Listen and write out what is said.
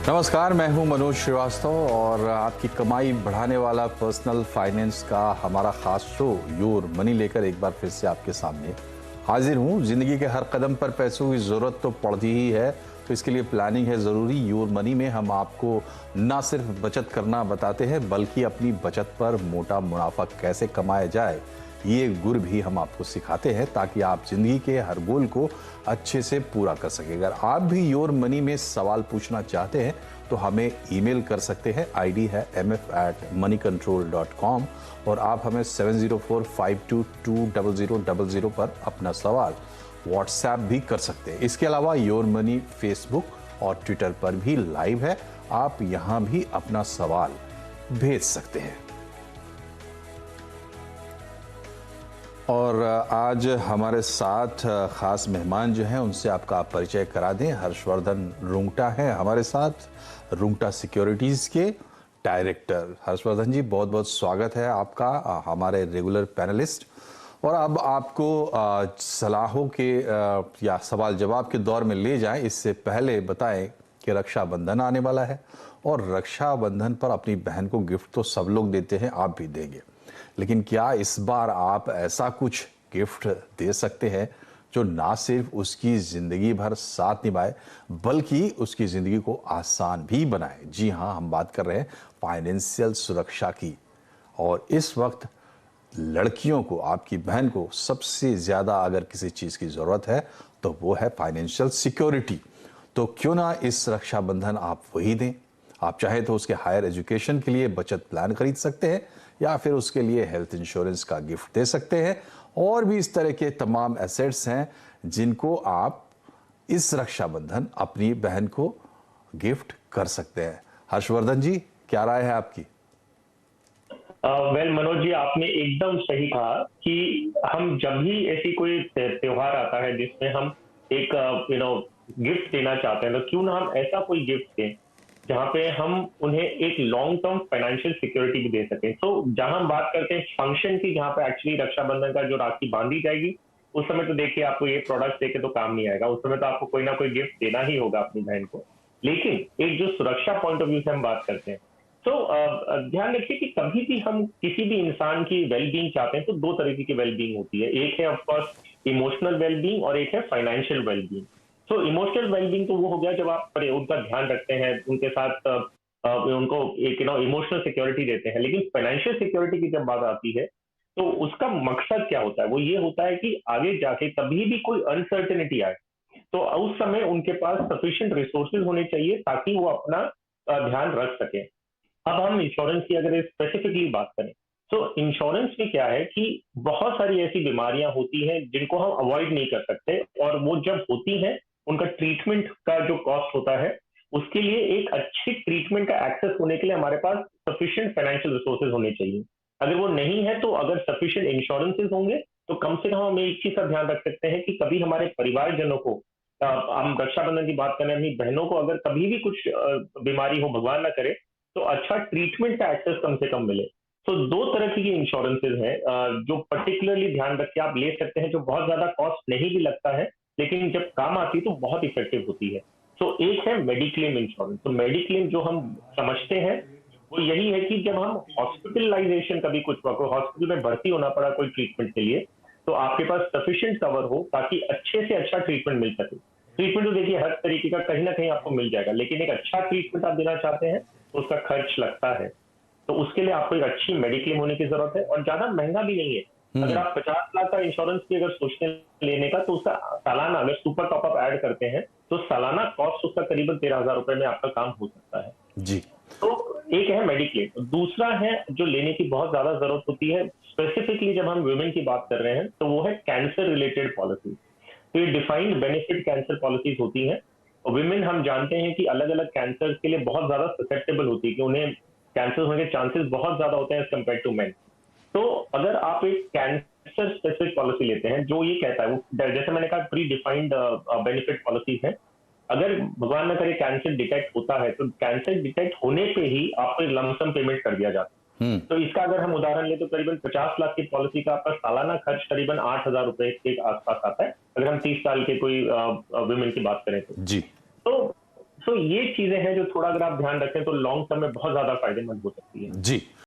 नमस्कार, मैं हूं मनोज श्रीवास्तव और आपकी कमाई बढ़ाने वाला पर्सनल फाइनेंस का हमारा खास शो योर मनी लेकर एक बार फिर से आपके सामने हाजिर हूं। जिंदगी के हर कदम पर पैसों की जरूरत तो पड़ती ही है, तो इसके लिए प्लानिंग है ज़रूरी। योर मनी में हम आपको ना सिर्फ बचत करना बताते हैं, बल्कि अपनी बचत पर मोटा मुनाफा कैसे कमाया जाए ये गुर भी हम आपको सिखाते हैं, ताकि आप जिंदगी के हर गोल को अच्छे से पूरा कर सकें। अगर आप भी योर मनी में सवाल पूछना चाहते हैं तो हमें ईमेल कर सकते हैं। आईडी है mf@moneycontrol.com और आप हमें 7045220000 पर अपना सवाल व्हाट्सएप भी कर सकते हैं। इसके अलावा योर मनी फेसबुक और ट्विटर पर भी लाइव है, आप यहां भी अपना सवाल भेज सकते हैं। और आज हमारे साथ खास मेहमान जो हैं उनसे आपका परिचय करा दें। हर्षवर्धन रुंगटा हैं हमारे साथ, रुंगटा सिक्योरिटीज़ के डायरेक्टर। हर्षवर्धन जी, बहुत बहुत स्वागत है आपका, हमारे रेगुलर पैनलिस्ट। और अब आपको सलाहों के या सवाल जवाब के दौर में ले जाएं, इससे पहले बताएं कि रक्षाबंधन आने वाला है और रक्षाबंधन पर अपनी बहन को गिफ्ट तो सब लोग देते हैं, आप भी देंगे, लेकिन क्या इस बार आप ऐसा कुछ गिफ्ट दे सकते हैं जो ना सिर्फ उसकी जिंदगी भर साथ निभाए बल्कि उसकी जिंदगी को आसान भी बनाए? जी हाँ, हम बात कर रहे हैं फाइनेंशियल सुरक्षा की। और इस वक्त लड़कियों को, आपकी बहन को सबसे ज्यादा अगर किसी चीज की जरूरत है तो वो है फाइनेंशियल सिक्योरिटी। तो क्यों ना इस रक्षाबंधन आप वही दें। आप चाहे तो उसके हायर एजुकेशन के लिए बचत प्लान खरीद सकते हैं, या फिर उसके लिए हेल्थ इंश्योरेंस का गिफ्ट दे सकते हैं। और भी इस तरह के तमाम एसेट्स हैं जिनको आप इस रक्षाबंधन अपनी बहन को गिफ्ट कर सकते हैं। हर्षवर्धन जी, क्या राय है आपकी? वेल मनोज जी, आपने एकदम सही कहा कि हम जब भी ऐसी कोई त्योहार आता है जिसमें हम एक गिफ्ट देना चाहते हैं, तो क्यों ना हम ऐसा कोई गिफ्ट दें जहां पे हम उन्हें एक लॉन्ग टर्म फाइनेंशियल सिक्योरिटी भी दे सकें। तो जहां हम बात करते हैं फंक्शन की, जहां पे एक्चुअली रक्षाबंधन का जो राखी बांधी जाएगी, उस समय तो देखिए आपको ये प्रोडक्ट देके तो काम नहीं आएगा, उस समय तो आपको कोई ना कोई गिफ्ट देना ही होगा अपनी बहन को। लेकिन एक जो सुरक्षा पॉइंट ऑफ व्यू से हम बात करते हैं, तो ध्यान रखिए कि कभी भी हम किसी भी इंसान की वेलबींग चाहते हैं तो दो तरीके की वेलबींग होती है। एक है ऑफकोर्स इमोशनल वेलबींग और एक है फाइनेंशियल वेलबींग। तो इमोशनल वेलबींग तो वो हो गया जब आप उनका ध्यान रखते हैं, उनके साथ उनको एक इमोशनल सिक्योरिटी देते हैं। लेकिन फाइनेंशियल सिक्योरिटी की जब बात आती है तो उसका मकसद क्या होता है? वो ये होता है कि आगे जाके कभी भी कोई अनसर्टेनिटी आए तो उस समय उनके पास सफिशिएंट रिसोर्सेज होने चाहिए ताकि वो अपना ध्यान रख सके। अब हम इंश्योरेंस की अगर स्पेसिफिकली बात करें, तो इंश्योरेंस में क्या है कि बहुत सारी ऐसी बीमारियां होती हैं जिनको हम अवॉइड नहीं कर सकते, और वो जब होती हैं उनका ट्रीटमेंट का जो कॉस्ट होता है, उसके लिए एक अच्छी ट्रीटमेंट का एक्सेस होने के लिए हमारे पास सफिशिएंट फाइनेंशियल रिसोर्सेज होने चाहिए। अगर वो नहीं है तो अगर सफिशिएंट इंश्योरेंसेज होंगे तो कम से कम हम एक चीज का ध्यान रख सकते हैं कि कभी हमारे परिवारजनों को, हम रक्षाबंधन की बात करें, अपनी बहनों को अगर कभी भी कुछ बीमारी हो, भगवान ना करे, तो अच्छा ट्रीटमेंट का एक्सेस कम से कम मिले। तो दो तरह की इंश्योरेंसेज हैं जो पर्टिकुलरली ध्यान रख के आप ले सकते हैं, जो बहुत ज्यादा कॉस्ट नहीं भी लगता है, लेकिन जब काम आती है तो बहुत इफेक्टिव होती है। तो एक है मेडिक्लेम इंश्योरेंस। तो मेडिक्लेम जो हम समझते हैं वो यही है कि जब हम हॉस्पिटलाइजेशन, कभी कुछ हॉस्पिटल में भर्ती होना पड़ा कोई ट्रीटमेंट के लिए, तो आपके पास सफिशिएंट कवर हो ताकि अच्छे से अच्छा ट्रीटमेंट मिल सके। ट्रीटमेंट तो देखिए हर तरीके का कहीं ना कहीं आपको मिल जाएगा, लेकिन एक अच्छा ट्रीटमेंट आप देना चाहते हैं तो उसका खर्च लगता है। तो उसके लिए आपको एक अच्छी मेडिक्लेम होने की जरूरत है, और ज्यादा महंगा भी नहीं है। अगर आप 50 लाख का इंश्योरेंस की अगर सोचते हैं लेने का, तो उसका सालाना अगर सुपर टॉपअप ऐड करते हैं तो सालाना कॉस्ट उसका करीबन 13,000 रुपए में आपका काम हो सकता है। जी। तो एक है मेडिक्लेम। दूसरा है जो लेने की बहुत ज्यादा जरूरत होती है, स्पेसिफिकली जब हम वुमेन की बात कर रहे हैं, तो वो है कैंसर रिलेटेड पॉलिसी। तो ये डिफाइंड बेनिफिट कैंसर पॉलिसीज होती हैं। और विमेन हम जानते हैं कि अलग अलग कैंसर के लिए बहुत ज्यादा ससेप्टेबल होती है, कि उन्हें कैंसर होने के चांसेस बहुत ज्यादा होते हैं एज कम्पेयर टू मेन। तो अगर आप एक कैंसर स्पेसिफिक पॉलिसी लेते हैं जो ये कहता है, वो जैसे मैंने कहा प्री डिफाइंड बेनिफिट पॉलिसीज है। अगर भगवान ना करे कैंसर डिटेक्ट होता है, तो कैंसर डिटेक्ट होने पे ही आपको लमसम पेमेंट कर दिया जाता है। तो इसका अगर हम उदाहरण लें तो करीबन 50 लाख की पॉलिसी का आपका सालाना खर्च करीबन 8,000 रुपए के आसपास आता है, अगर हम 30 साल के कोई वुमेन की बात करें तो। जी। तो सो ये चीजें हैं जो थोड़ा अगर आप ध्यान रखें तो लॉन्ग टर्म में बहुत ज्यादा फायदेमंद हो सकती है। जी।